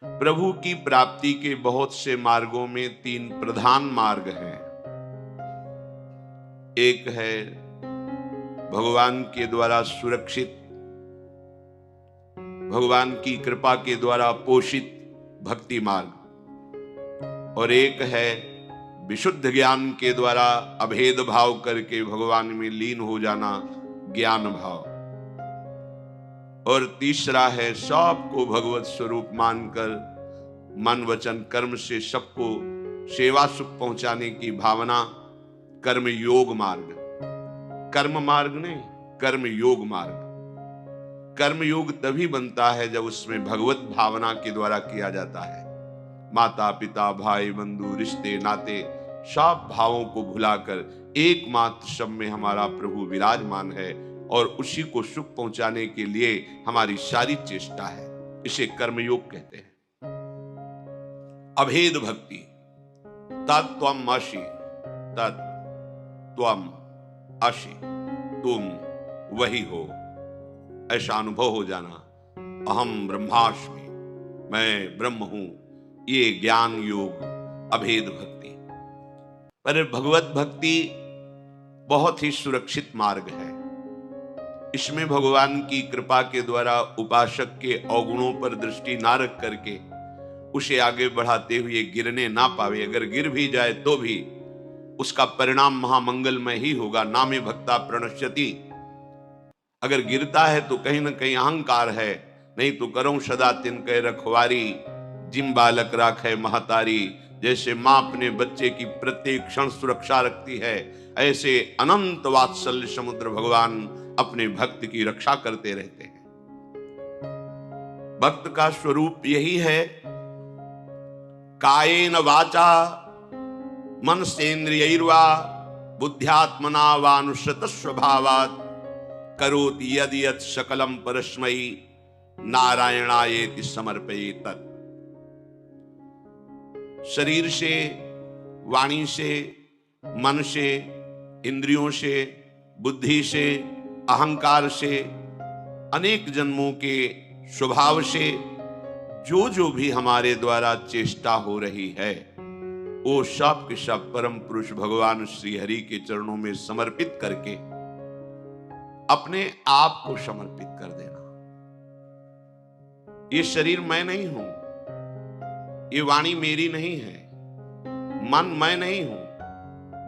प्रभु की प्राप्ति के बहुत से मार्गों में तीन प्रधान मार्ग हैं। एक है भगवान के द्वारा सुरक्षित, भगवान की कृपा के द्वारा पोषित भक्ति मार्ग, और एक है विशुद्ध ज्ञान के द्वारा अभेद भाव करके भगवान में लीन हो जाना, ज्ञान भाव, और तीसरा है सबको भगवत स्वरूप मानकर मन वचन कर्म से सबको सेवा सुख पहुंचाने की भावना, कर्म योग मार्ग। कर्म मार्ग नहीं, कर्म योग मार्ग। कर्म योग तभी बनता है जब उसमें भगवत भावना के द्वारा किया जाता है। माता पिता भाई बंधु रिश्ते नाते सब भावों को भुलाकर एकमात्र सब में हमारा प्रभु विराजमान है और उसी को सुख पहुंचाने के लिए हमारी सारी चेष्टा है। इसे कर्मयोग कहते हैं। अभेद भक्ति, तत्त्वम असि, तत्त्वम असि, तुम वही हो, ऐसा अनुभव हो जाना। अहम ब्रह्मास्मि, मैं ब्रह्म हूं, ये ज्ञान योग अभेद भक्ति। पर भगवत भक्ति बहुत ही सुरक्षित मार्ग है। इसमें भगवान की कृपा के द्वारा उपासक के अवगुणों पर दृष्टि ना रख करके उसे आगे बढ़ाते हुए गिरने ना पावे। अगर गिर भी जाए तो भी उसका परिणाम महामंगलमय ही होगा। नामे भक्ता प्रणश्यति। अगर गिरता है तो कहीं ना कहीं अहंकार है, नहीं तो करो सदा तिनके रखवारी, जिम बालक राखे महतारी। जैसे मां अपने बच्चे की प्रत्येक क्षण सुरक्षा रखती है, ऐसे अनंत वात्सल्य समुद्र भगवान अपने भक्त की रक्षा करते रहते हैं। भक्त का स्वरूप यही है, कायेन वाचा मनसेन्द्रियैर्वा बुद्ध्यात्मना वानुसृत स्वभावात् करोति यदि यत् सकलम परस्मै नारायणायेति समर्पयेत्। शरीर से, वाणी से, मन से, इंद्रियों से, बुद्धि से, अहंकार से, अनेक जन्मों के स्वभाव से जो जो भी हमारे द्वारा चेष्टा हो रही है, वो सब के सब परम पुरुष भगवान श्री हरि के चरणों में समर्पित करके अपने आप को समर्पित कर देना। ये शरीर मैं नहीं हूं, ये वाणी मेरी नहीं है, मन मैं नहीं हूं,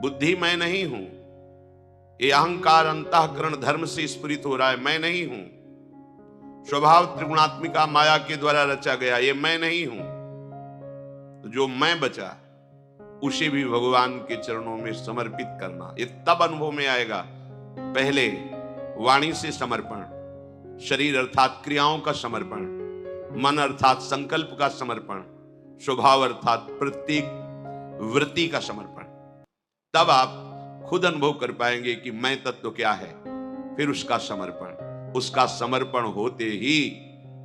बुद्धि मैं नहीं हूं, ये अहंकार अंतःकरण धर्म से स्फुरित हो रहा है, मैं नहीं हूं। स्वभाव त्रिगुणात्मिका माया के द्वारा रचा गया, ये मैं नहीं हूं। तो जो मैं बचा उसे भी भगवान के चरणों में समर्पित करना, ये तब अनुभव में आएगा। पहले वाणी से समर्पण, शरीर अर्थात क्रियाओं का समर्पण, मन अर्थात संकल्प का समर्पण, स्वभाव अर्थात प्रत्येक वृत्ति का समर्पण। तब आप खुद अनुभव कर पाएंगे कि मैं तत्व क्या है। फिर उसका समर्पण, उसका समर्पण होते ही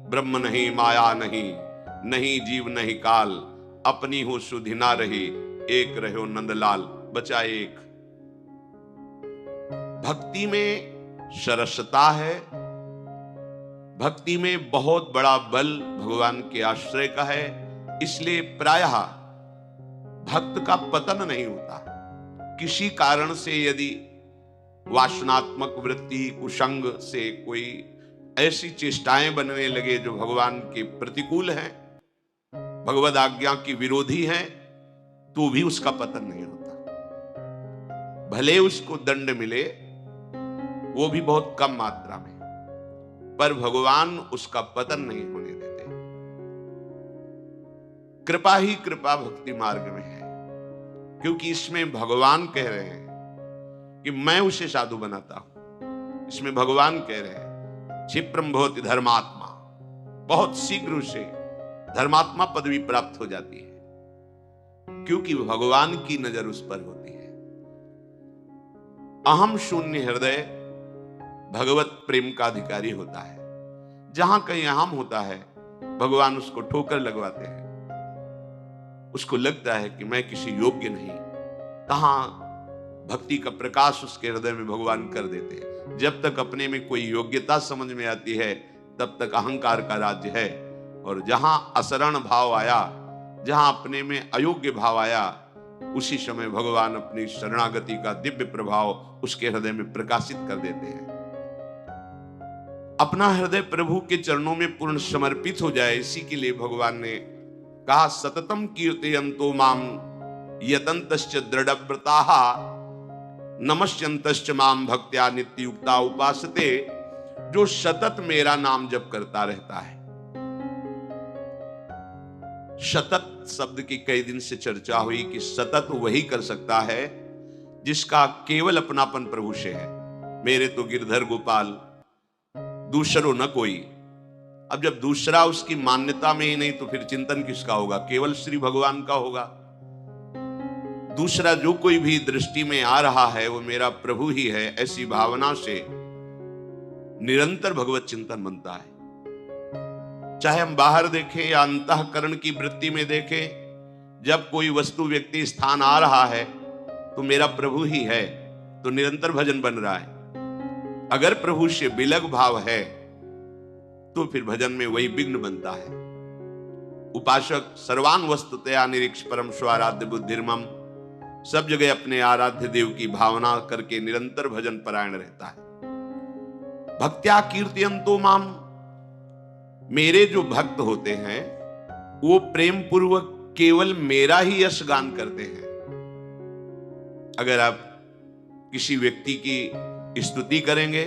ब्रह्म नहीं माया नहीं, नहीं जीव नहीं काल, अपनी हो सुधि ना रही, एक रहो नंदलाल। बचा एक। भक्ति में सरसता है, भक्ति में बहुत बड़ा बल भगवान के आश्रय का है। इसलिए प्रायः भक्त का पतन नहीं होता। किसी कारण से यदि वासनात्मक वृत्ति कुसंग से कोई ऐसी चेष्टाएं बनने लगे जो भगवान के प्रतिकूल हैं, भगवद आज्ञा की विरोधी हैं, तो भी उसका पतन नहीं होता। भले उसको दंड मिले, वो भी बहुत कम मात्रा में, पर भगवान उसका पतन नहीं होने देते। कृपा ही कृपा भक्ति मार्ग में है, क्योंकि इसमें भगवान कह रहे हैं कि मैं उसे साधु बनाता हूं। इसमें भगवान कह रहे हैं क्षिप्रम भवति धर्मात्मा, बहुत शीघ्र उसे धर्मात्मा पदवी प्राप्त हो जाती है, क्योंकि भगवान की नजर उस पर होती है। अहम शून्य हृदय भगवत प्रेम का अधिकारी होता है। जहां कहीं अहम होता है, भगवान उसको ठोकर लगवाते हैं। उसको लगता है कि मैं किसी योग्य नहीं, कहां भक्ति का प्रकाश उसके हृदय में भगवान कर देते हैं। जब तक अपने में कोई योग्यता समझ में आती है, तब तक अहंकार का राज्य है। और जहां असरण भाव आया, जहां अपने में अयोग्य भाव आया, उसी समय भगवान अपनी शरणागति का दिव्य प्रभाव उसके हृदय में प्रकाशित कर देते हैं। अपना हृदय प्रभु के चरणों में पूर्ण समर्पित हो जाए, इसी के लिए भगवान ने कहा सततम कीर्तयन्तो माम यतन्तश्च दृढ़व्रताः नमस्यन्तश्च माम भक्त्या नित्ययुक्ता उपासते। जो सतत मेरा नाम जप करता रहता है। सतत शब्द की कई दिन से चर्चा हुई कि सतत वही कर सकता है जिसका केवल अपनापन प्रभु से है। मेरे तो गिरधर गोपाल, दूसरो न कोई। अब जब दूसरा उसकी मान्यता में ही नहीं तो फिर चिंतन किसका होगा? केवल श्री भगवान का होगा। दूसरा जो कोई भी दृष्टि में आ रहा है वो मेरा प्रभु ही है, ऐसी भावना से निरंतर भगवत चिंतन बनता है। चाहे हम बाहर देखें या अंतःकरण की वृत्ति में देखें, जब कोई वस्तु व्यक्ति स्थान आ रहा है तो मेरा प्रभु ही है, तो निरंतर भजन बन रहा है। अगर प्रभु से विलग भाव है तो फिर भजन में वही विघ्न बनता है। उपासक सर्वान वस्तुतया निरीक्ष परम स्वाराध्य बुद्धिर्मम, सब जगह अपने आराध्य देव की भावना करके निरंतर भजन परायण रहता है। भक्त्या कीर्तयन्तो माम, मेरे जो भक्त होते हैं वो प्रेम पूर्वक केवल मेरा ही यश गान करते हैं। अगर आप किसी व्यक्ति की स्तुति करेंगे